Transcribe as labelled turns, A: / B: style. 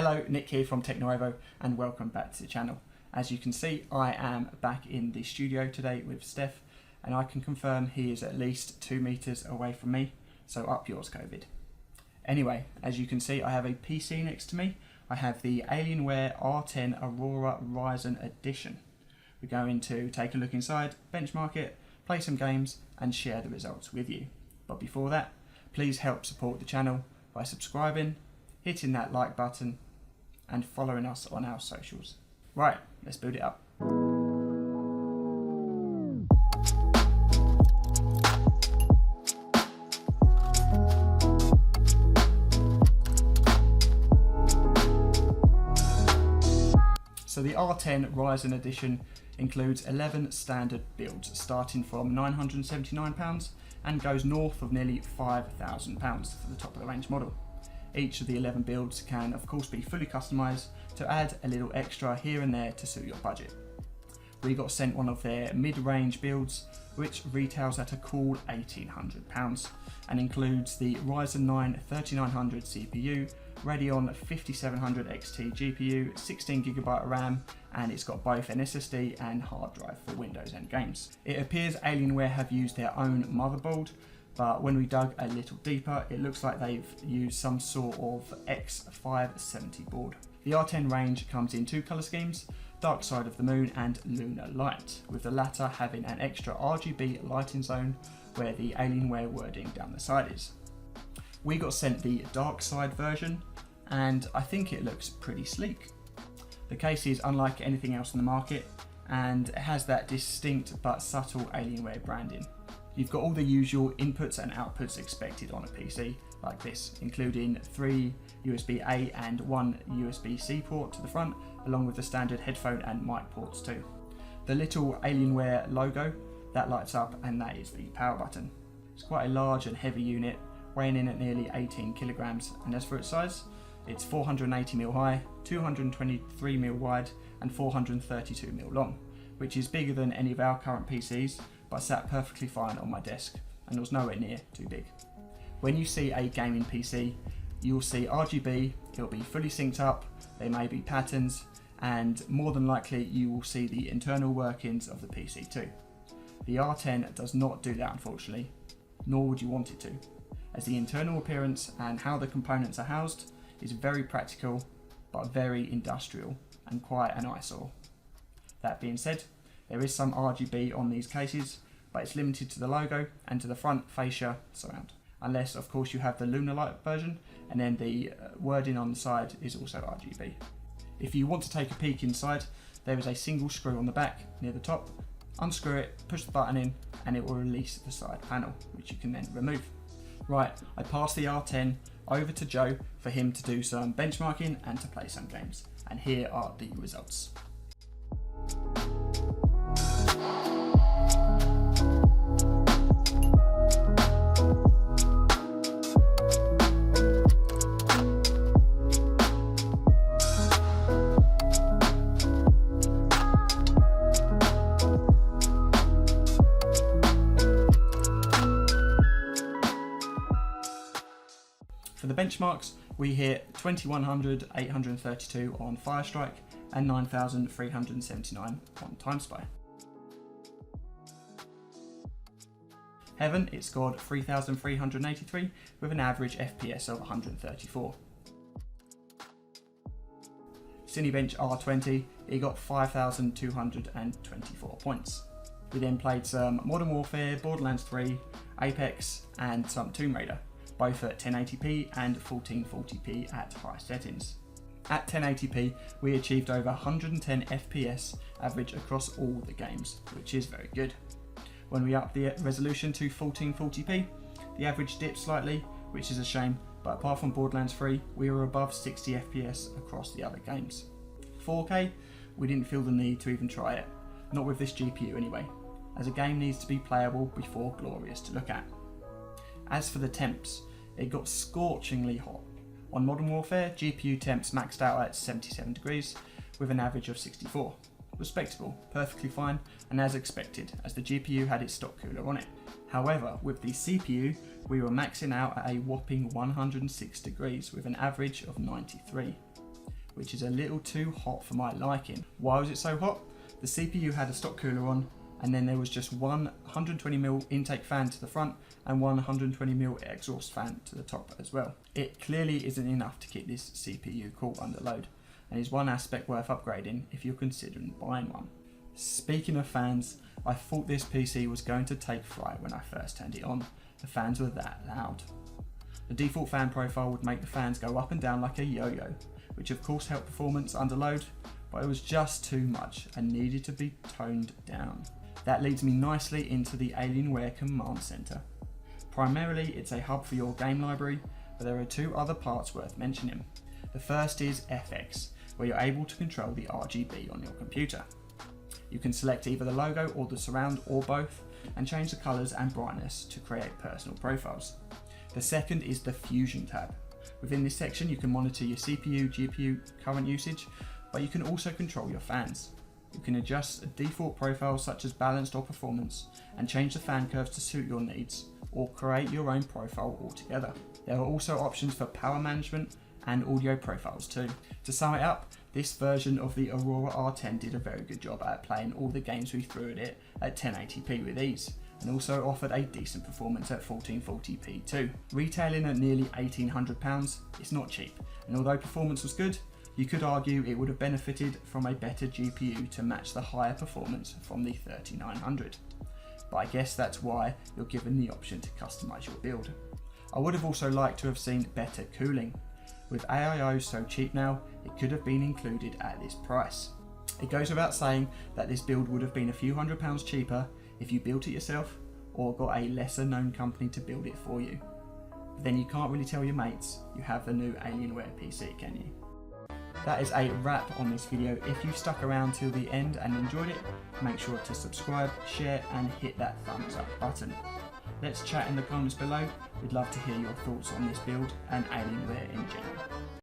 A: Hello, Nick here from TechNuovo and welcome back to the channel. As you can see, I am back in the studio today with Steph and I can confirm he is at least 2 meters away from me, so up yours, COVID. Anyway, as you can see, I have a PC next to me. I have the Alienware R10 Aurora Ryzen edition. We're going to take a look inside, benchmark it, play some games and share the results with you. But before that, please help support the channel by subscribing, hitting that like button and following us on our socials. Right, let's boot it up. So the R10 Ryzen edition includes 11 standard builds starting from £979 and goes north of nearly £5,000 for the top of the range model. Each of the 11 builds can of course be fully customised to add a little extra here and there to suit your budget. We got sent one of their mid-range builds which retails at a cool £1,800 and includes the Ryzen 9 3900 CPU, Radeon 5700 XT GPU, 16GB RAM, and it's got both an SSD and hard drive for Windows and games. It appears Alienware have used their own motherboard, but when we dug a little deeper, it looks like they've used some sort of X570 board. The R10 range comes in 2 colour schemes, Dark Side of the Moon and Lunar Light, with the latter having an extra RGB lighting zone where the Alienware wording down the side is. We got sent the Dark Side version and I think it looks pretty sleek. The case is unlike anything else in the market and it has that distinct but subtle Alienware branding. You've got all the usual inputs and outputs expected on a PC like this, including 3 USB-A and 1 USB-C port to the front, along with the standard headphone and mic ports too. The little Alienware logo, that lights up and that is the power button. It's quite a large and heavy unit, weighing in at nearly 18 kilograms, and as for its size, it's 480mm high, 223mm wide and 432mm long, which is bigger than any of our current PCs, but sat perfectly fine on my desk and was nowhere near too big. When you see a gaming PC, you'll see RGB, it'll be fully synced up, there may be patterns, and more than likely you will see the internal workings of the PC too. The R10 does not do that unfortunately, nor would you want it to, as the internal appearance and how the components are housed is very practical but very industrial and quite an eyesore. That being said, there is some RGB on these cases, but it's limited to the logo and to the front fascia surround, unless of course you have the Lunar Light version and then the wording on the side is also RGB. If you want to take a peek inside, there is a single screw on the back near the top. Unscrew it, push the button in and it will release the side panel, which you can then remove. Right, I passed the R10 over to Joe for him to do some benchmarking and to play some games, and here are the results. For the benchmarks, we hit 2100, 832 on Firestrike and 9379 on TimeSpy. Heaven, it scored 3383 with an average FPS of 134. Cinebench R20, it got 5224 points. We then played some Modern Warfare, Borderlands 3, Apex and some Tomb Raider, both at 1080p and 1440p at high settings. At 1080p, we achieved over 110 FPS average across all the games, which is very good. When we upped the resolution to 1440p, the average dipped slightly, which is a shame, but apart from Borderlands 3, we were above 60 FPS across the other games. 4K, we didn't feel the need to even try it, not with this GPU anyway, as a game needs to be playable before glorious to look at. As for the temps, it got scorchingly hot. On Modern Warfare, GPU temps maxed out at 77 degrees with an average of 64. Respectable, perfectly fine, and as expected, as the GPU had its stock cooler on it. However, with the CPU, we were maxing out at a whopping 106 degrees with an average of 93. which is a little too hot for my liking. Why was it so hot? The CPU had a stock cooler on, and then there was just one 120mm intake fan to the front and one 120mm exhaust fan to the top as well. It clearly isn't enough to keep this CPU cool under load, and is one aspect worth upgrading if you're considering buying one. Speaking of fans, I thought this PC was going to take flight when I first turned it on. The fans were that loud. The default fan profile would make the fans go up and down like a yo-yo, which of course helped performance under load, but it was just too much and needed to be toned down. That leads me nicely into the Alienware Command Center. Primarily it's a hub for your game library, but there are two other parts worth mentioning. The first is FX, where you're able to control the RGB on your computer. You can select either the logo or the surround or both, and change the colours and brightness to create personal profiles. The second is the Fusion tab. Within this section you can monitor your CPU, GPU current usage, but you can also control your fans. You can adjust default profiles such as balanced or performance, and change the fan curves to suit your needs, or create your own profile altogether. There are also options for power management and audio profiles too. To sum it up, this version of the Aurora R10 did a very good job at playing all the games we threw at it at 1080p with ease, and also offered a decent performance at 1440p too. Retailing at nearly £1,800, it's not cheap, and although performance was good, you could argue it would have benefited from a better GPU to match the higher performance from the 3900. But I guess that's why you're given the option to customise your build. I would have also liked to have seen better cooling. With AIO so cheap now, it could have been included at this price. It goes without saying that this build would have been a few £100s cheaper if you built it yourself or got a lesser known company to build it for you. But then you can't really tell your mates you have the new Alienware PC, can you? That is a wrap on this video. If you stuck around till the end and enjoyed it, make sure to subscribe, share and hit that thumbs up button. Let's chat in the comments below. We'd love to hear your thoughts on this build and Alienware in general.